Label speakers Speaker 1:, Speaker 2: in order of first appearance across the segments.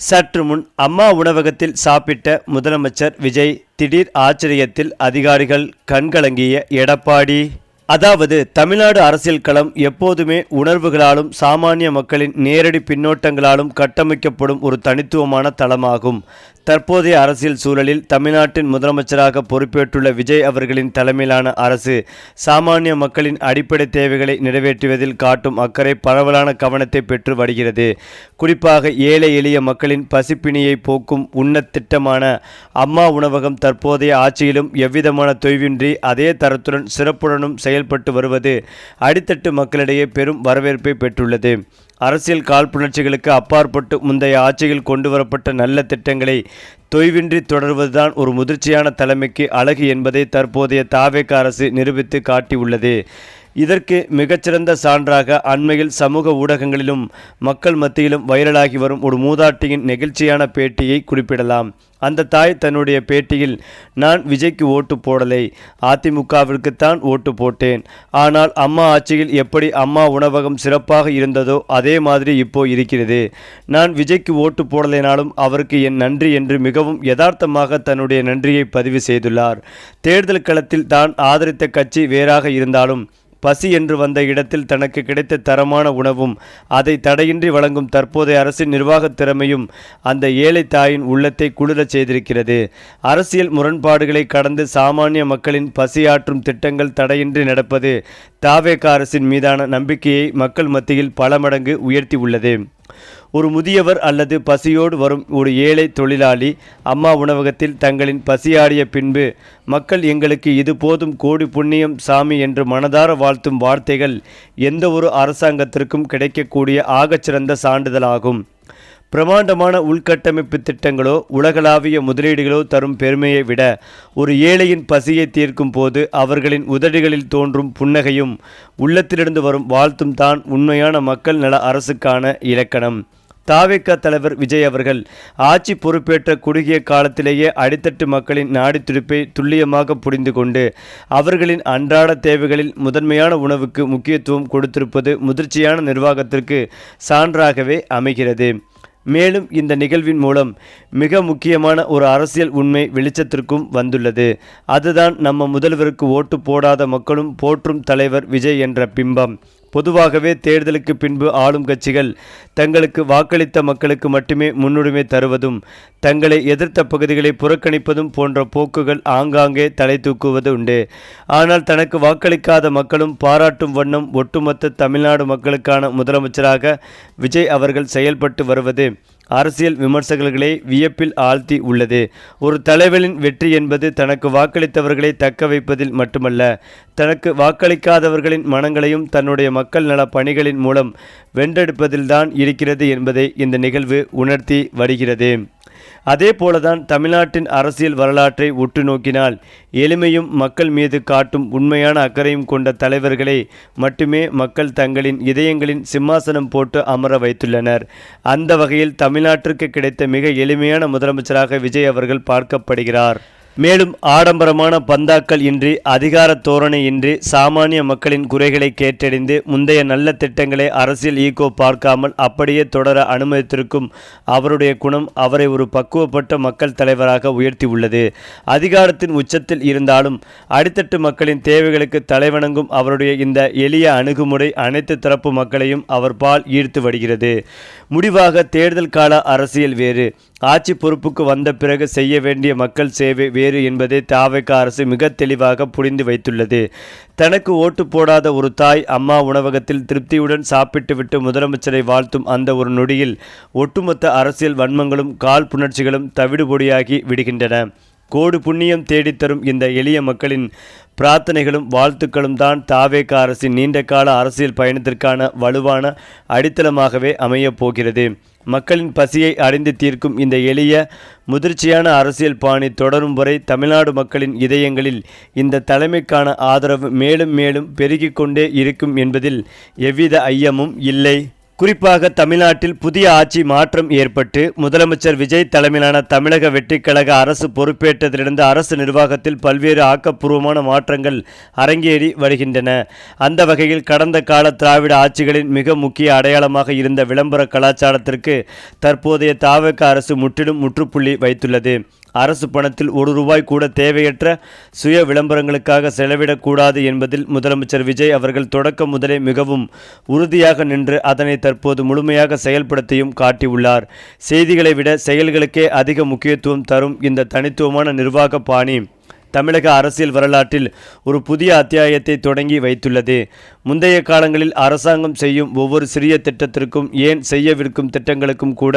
Speaker 1: சற்று முன் அம்மா உணவகத்தில் சாப்பிட்ட முதலமைச்சர் விஜய். திடீர் ஆச்சரியத்தில் அதிகாரிகள் கண்கலங்கிய எடப்பாடி. அதாவது தமிழ்நாடு அரசியல் களம் எப்போதுமே உணர்வுகளாலும் சாமானிய மக்களின் நேரடி பின்னோட்டங்களாலும் கட்டமைக்கப்படும் ஒரு தனித்துவமான தளமாகும். தற்போதைய அரசியல் சூழலில் தமிழ்நாட்டின் முதலமைச்சராக பொறுப்பேற்றுள்ள விஜய் அவர்களின் தலைமையிலான அரசு சாமானிய மக்களின் அடிப்படை தேவைகளை நிறைவேற்றுவதில் காட்டும் அக்கறை பரவலான கவனத்தை பெற்று வருகிறது. குறிப்பாக ஏழை எளிய மக்களின் பசிப்பிணியை போக்கும் உண்ணத் திட்டமான அம்மா உணவகம் தற்போதைய ஆட்சியிலும் எவ்விதமான தொய்வின்றி அதே தரத்துடன் சிறப்புடனும் செயல்பட்டு வருவது அடித்தட்டு மக்களிடையே பெரும் வரவேற்பை பெற்றுள்ளது. அரசியல் காழ்ப்புணர்ச்சிகளுக்கு அப்பாற்பட்டு முந்தைய ஆட்சியில் கொண்டு வரப்பட்ட நல்ல திட்டங்களை தொய்வின்றி தொடர்வதுதான் ஒரு முதிர்ச்சியான தலைமைக்கு அழகு என்பதை தற்போதைய தாவேக அரசு நிரூபித்து காட்டியுள்ளது. இதற்கு மிகச்சிறந்த சான்றாக அண்மையில் சமூக ஊடகங்களிலும் மக்கள் மத்தியிலும் வைரலாகி வரும் ஒரு மூதாட்டியின் நெகிழ்ச்சியான பேட்டியை குறிப்பிடலாம். அந்த தாய் தன்னுடைய பேட்டியில், நான் விஜய்க்கு ஓட்டு போடலை, அதிமுகவிற்குத்தான் ஓட்டு போட்டேன். ஆனால் அம்மா ஆட்சியில் எப்படி அம்மா உணவகம் சிறப்பாக இருந்ததோ அதே மாதிரி இப்போ இருக்கிறது. நான் விஜய்க்கு ஓட்டு போடலைனாலும் அவருக்கு என் நன்றி என்று மிகவும் யதார்த்தமாக தன்னுடைய நன்றியை பதிவு செய்துள்ளார். தேர்தல் களத்தில் தான் ஆதரித்த கட்சி வேறாக இருந்தாலும் பசி என்று வந்த இடத்தில் தனக்கு கிடைத்த தரமான உணவும் அதை தடையின்றி வழங்கும் தற்போதைய அரசின் நிர்வாகத் திறமையும் அந்த ஏழை தாயின் உள்ளத்தை குளிரச் செய்திருக்கிறது. அரசியல் முரண்பாடுகளை கடந்து சாமானிய மக்களின் பசியாற்றும் திட்டங்கள் தடையின்றி நடப்பது தாவேக அரசின் மீதான நம்பிக்கையை மக்கள் மத்தியில் பல மடங்கு உயர்த்தி உள்ளது. ஒரு முதியவர் அல்லது பசியோடு வரும் ஒரு ஏழை தொழிலாளி அம்மா உணவகத்தில் தங்களின் பசியாடிய பின்பு மக்கள் எங்களுக்கு இது போதும், கோடி புண்ணியம் சாமி என்று மனதார வாழ்த்தும் வார்த்தைகள் எந்த ஒரு அரசாங்கத்திற்கும் கிடைக்கக்கூடிய ஆகச்சிறந்த சான்றிதழாகும். பிரமாண்டமான உள்கட்டமைப்பு திட்டங்களோ உலகளாவிய முதலீடுகளோ தரும் பெருமையை விட ஒரு ஏழையின் பசியை தீர்க்கும் போது அவர்களின் உதடுகளில் தோன்றும் புன்னகையும் உள்ளத்திலிருந்து வரும் வாழ்த்தும் தான் உண்மையான மக்கள் நல அரசுக்கான இலக்கணம். தாவேக தலைவர் விஜய் அவர்கள் ஆட்சி பொறுப்பேற்ற குறுகிய காலத்திலேயே அடித்தட்டு மக்களின் நாடித்துடிப்பை துல்லியமாக புரிந்து கொண்டு அவர்களின் அன்றாட தேவைகளில் முதன்மையான உணவுக்கு முக்கியத்துவம் கொடுத்திருப்பது முதிர்ச்சியான நிர்வாகத்திற்கு சான்றாகவே அமைகிறது. மேலும் இந்த நிகழ்வின் மூலம் மிக முக்கியமான ஒரு அரசியல் உண்மை வெளிச்சத்திற்கும் வந்துள்ளது. அதுதான் நம்ம முதல்வருக்கு ஓட்டு போடாத மக்களும் போற்றும் தலைவர் விஜய் என்ற பிம்பம். பொதுவாகவே தேர்தலுக்கு பின்பு ஆளும் கட்சிகள் தங்களுக்கு வாக்களித்த மக்களுக்கு மட்டுமே முன்னுரிமை தருவதும் தங்களை எதிர்த்த பகுதிகளை புறக்கணிப்பதும் போன்ற போக்குகள் ஆங்காங்கே தலை தூக்குவது உண்டு. ஆனால் தனக்கு வாக்களிக்காத மக்களும் பாராட்டும் வண்ணம் ஒட்டுமொத்த தமிழ்நாடு மக்களுக்கான முதலமைச்சராக விஜய் அவர்கள் செயல்பட்டு வருவது அரசியல் விமர்சகர்களை வியப்பில் ஆழ்த்தி உள்ளது. ஒரு தலைவரின் வெற்றி என்பது தனக்கு வாக்களித்தவர்களை தக்க வைப்பதில் மட்டுமல்ல, தனக்கு வாக்களிக்காதவர்களின் மனங்களையும் தன்னுடைய மக்கள் நல பணிகளின் மூலம் வென்றெடுப்பதில்தான் இருக்கிறது என்பதை இந்த நிகழ்வு உணர்த்தி வருகிறது. அதே போலதான் தமிழ்நாட்டின் அரசியல் வரலாற்றை உற்று நோக்கினால் எளிமையும் மக்கள் மீது காட்டும் உண்மையான அக்கறையும் கொண்ட தலைவர்களை மட்டுமே மக்கள் தங்களின் இதயங்களின் சிம்மாசனம் போட்டு அமர வைத்துள்ளனர். அந்த வகையில் தமிழ்நாட்டிற்கு கிடைத்த மிக எளிமையான முதலமைச்சராக விஜய் அவர்கள் பார்க்கப்படுகிறார். மேலும் ஆடம்பரமான பந்தாக்கள் இன்றி, அதிகார தோரணை இன்றி, சாமானிய மக்களின் குறைகளை கேட்டறிந்து முந்தைய நல்ல திட்டங்களை அரசியல் ஈகோ பார்க்காமல் அப்படியே தொடர அனுமதித்திருக்கும் அவருடைய குணம் அவரை ஒரு பக்குவப்பட்ட மக்கள் தலைவராக உயர்த்தி உள்ளது. அதிகாரத்தின் உச்சத்தில் இருந்தாலும் அடித்தட்டு மக்களின் தேவைகளுக்கு தலைவணங்கும் அவருடைய இந்த எளிய அணுகுமுறை அனைத்து தரப்பு மக்களையும் அவர் பால் ஈர்த்து வருகிறது. முடிவாக தேர்தல் கால அரசியல் வேறு, ஆட்சி பொறுப்புக்கு வந்த பிறகு செய்ய வேண்டிய மக்கள் சேவை வேறு என்பதை தாவேக அரசு மிக தெளிவாக புரிந்து வைத்துள்ளது. தனக்கு ஓட்டு போடாத ஒரு தாய் அம்மா உணவகத்தில் திருப்தியுடன் சாப்பிட்டுவிட்டு முதலமைச்சரை வாழ்த்தும் அந்த ஒரு நொடியில் ஒட்டுமொத்த அரசியல் வன்மங்களும் காழ்ப்புணர்ச்சிகளும் தவிடுபொடியாகி விடுகின்றன. கோடு புண்ணியம் தேடித்தரும் இந்த எளிய மக்களின் பிரார்த்தனைகளும் வாழ்த்துக்களும் தான் தாவேக அரசின் நீண்டகால அரசியல் பயணத்திற்கான வலுவான அடித்தளமாகவே அமையப் போகிறது. மக்களின் பசியை அறிந்து தீர்க்கும் இந்த எளிய முதிர்ச்சியான அரசியல் பாணி தொடரும் வரை தமிழ்நாடு மக்களின் இதயங்களில் இந்த தலைமைக்கான ஆதரவு மேலும் மேலும் பெருகிக் கொண்டே இருக்கும் என்பதில் எவ்வித ஐயமும் இல்லை. குறிப்பாக தமிழ்நாட்டில் புதிய ஆட்சி மாற்றம் ஏற்பட்டு முதலமைச்சர் விஜய் தலைமையிலான தமிழக வெற்றிக் கழக அரசு பொறுப்பேற்றதிலிருந்து அரசு நிர்வாகத்தில் பல்வேறு ஆக்கப்பூர்வமான மாற்றங்கள் அரங்கேறி வருகின்றன. அந்த வகையில் கடந்த கால திராவிட ஆட்சிகளின் மிக முக்கிய அடையாளமாக இருந்த விளம்பர கலாச்சாரத்திற்கு தற்போதைய தாவேகா அரசு முற்றிலும் முற்றுப்புள்ளி வைத்துள்ளது. அரசு பணத்தில் ₹1 கூட தேவையற்ற சுய விளம்பரங்களுக்காக செலவிடக்கூடாது என்பதில் முதலமைச்சர் விஜய் அவர்கள் தொடக்கம் முதலே மிகவும் உறுதியாக நின்று அதனை தற்போது முழுமையாக செயல்படுத்தியும் காட்டியுள்ளார். செய்திகளை விட செயல்களுக்கே அதிக முக்கியத்துவம் தரும் இந்த தனித்துவமான நிர்வாக பாணி தமிழக அரசியல் வரலாற்றில் ஒரு புதிய அத்தியாயத்தை தொடங்கி வைத்துள்ளது. முந்தைய காலங்களில் அரசாங்கம் செய்யும் ஒவ்வொரு சிறிய திட்டத்திற்கும், ஏன் செய்யவிருக்கும் திட்டங்களுக்கும் கூட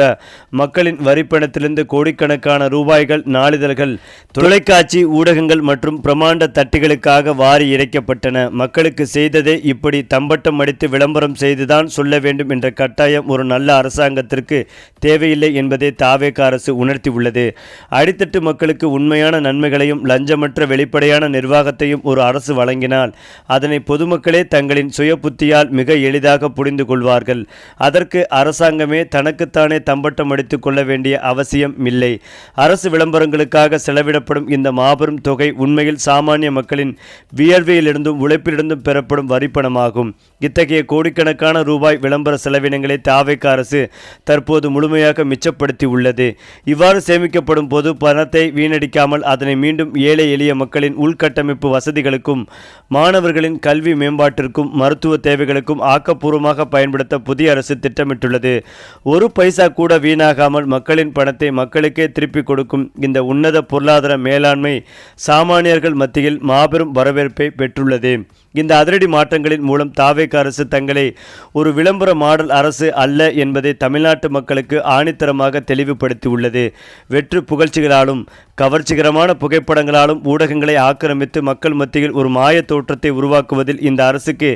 Speaker 1: மக்களின் வரிப்பணத்திலிருந்து கோடிக்கணக்கான ரூபாய்கள் நாளிதழ்கள், தொலைக்காட்சி ஊடகங்கள் மற்றும் பிரமாண்ட தட்டிகளுக்காக வாரி இறைக்கப்பட்டன. மக்களுக்கு செய்ததே இப்படி தம்பட்டம் அடித்து விளம்பரம் செய்துதான் சொல்ல வேண்டும் என்ற கட்டாயம் ஒரு நல்ல அரசாங்கத்திற்கு தேவையில்லை என்பதை தாவேகா அரசு உணர்த்தியுள்ளது. அடித்தட்டு மக்களுக்கு உண்மையான நன்மைகளையும் லஞ்சமற்ற வெளிப்படையான நிர்வாகத்தையும் ஒரு அரசு வழங்கினால் அதனை பொதுமக்களே தங்களின் சுய புத்தியால் மிக எளிதாக புரிந்து கொள்வார்கள். அதற்கு அரசாங்கமே தனக்குத்தானே தம்பட்டம் அடித்துக் கொள்ள வேண்டிய அவசியம் இல்லை. அரசு விளம்பரங்களுக்காக செலவிடப்படும் இந்த மாபெரும் தொகை உண்மையில் சாமானிய மக்களின் வியர்வையிலிருந்தும் உழைப்பிலிருந்தும் பெறப்படும் வரிப்பணமாகும். இத்தகைய கோடிக்கணக்கான ரூபாய் விளம்பர செலவினங்களை தாவேகா அரசு தற்போது முழுமையாக மிச்சப்படுத்தி உள்ளது. இவ்வாறு சேமிக்கப்படும் போது பணத்தை வீணடிக்காமல் அதனை மீண்டும் ஏழை எளிய மக்களின் உள்கட்டமைப்பு வசதிகளுக்கும், மாணவர்களின் கல்வி மேம்பாட்டிற்கும், மருத்துவ தேவைகளுக்கும் ஆக்கப்பூர்வமாக பயன்படுத்த புதிய அரசு திட்டமிட்டுள்ளது. ஒரு பைசா கூட வீணாகாமல் மக்களின் பணத்தை மக்களுக்கே திருப்பிக் கொடுக்கும் இந்த உன்னத பொருளாதார மேலாண்மை சாமானியர்கள் மத்தியில் மாபெரும் வரவேற்பை பெற்றுள்ளது. இந்த அதிரடி மாற்றங்களின் மூலம் தாவேகா அரசு தங்களை ஒரு விளம்பர மாடல் அரசு அல்ல என்பதை தமிழ்நாட்டு மக்களுக்கு ஆணித்தரமாக தெளிவுபடுத்தியுள்ளது. வெற்று புகழ்ச்சிகளாலும் கவர்ச்சிகரமான புகைப்படங்களாலும் ஊடகங்களை ஆக்கிரமித்து மக்கள் மத்தியில் ஒரு மாய தோற்றத்தை உருவாக்குவதில் இந்த அரசுக்கு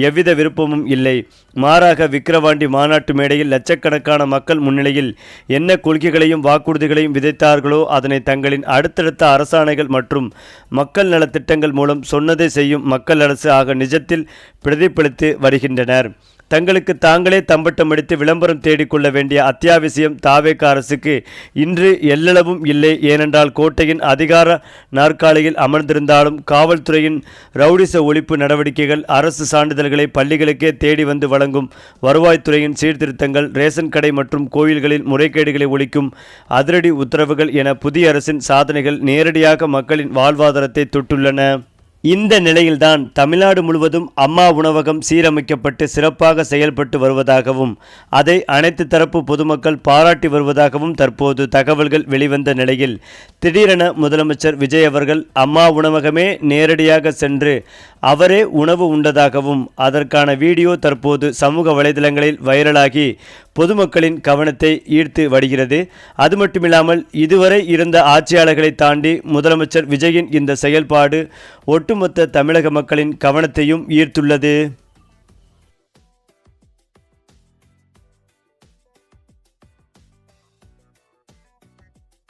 Speaker 1: எவ்வித விருப்பமும் இல்லை. மாறாக விக்கிரவாண்டி மாநாட்டு மேடையில் லட்சக்கணக்கான மக்கள் முன்னிலையில் என்ன கொள்கைகளையும் வாக்குறுதிகளையும் விதைத்தார்களோ அதனை தங்களின் அடுத்தடுத்த அரசாணைகள் மற்றும் மக்கள் நலத்திட்டங்கள் மூலம் சொன்னதை செய்யும் மக்கள் அரசு ஆக நிஜத்தில் பிரதிபலித்து வருகின்றனர். தங்களுக்கு தாங்களே தம்பட்டம் அடித்து விளம்பரம் தேடிக்கொள்ள வேண்டிய அத்தியாவசியம் தாவேகா அரசுக்கு இன்று எல்லளவும் இல்லை. ஏனென்றால் கோட்டையின் அதிகார நாற்காலியில் அமர்ந்திருந்தாலும் காவல்துறையின் ரவுடிச ஒழிப்பு நடவடிக்கைகள், அரசு சான்றிதழ்களை பள்ளிகளுக்கே தேடி வந்து வழங்கும் வருவாய்த்துறையின் சீர்திருத்தங்கள், ரேஷன் கடை மற்றும் கோயில்களில் முறைகேடுகளை ஒழிக்கும் அதிரடி உத்தரவுகள் என புதிய அரசின் சாதனைகள் நேரடியாக மக்களின் வாழ்வாதாரத்தை தொட்டுள்ளன. இந்த நிலையில்தான் தமிழ்நாடு முழுவதும் அம்மா உணவகம் சீரமைக்கப்பட்டு சிறப்பாக செயல்பட்டு வருவதாகவும் அதை அனைத்து தரப்பு பொதுமக்கள் பாராட்டி வருவதாகவும் தற்போது தகவல்கள் வெளிவந்த நிலையில் திடீரென முதலமைச்சர் விஜய் அவர்கள் அம்மா உணவகமே நேரடியாக சென்று அவரே உணவு உண்டதாகவும் அதற்கான வீடியோ தற்போது சமூக வலைதளங்களில் வைரலாகி பொதுமக்களின் கவனத்தை ஈர்த்து வருகிறது. அது மட்டுமில்லாமல் இதுவரை இருந்த ஆட்சியாளர்களை தாண்டி முதலமைச்சர் விஜயின் இந்த செயல்பாடு ஒட்டுமொத்த தமிழக மக்களின் கவனத்தையும் ஈர்த்துள்ளது.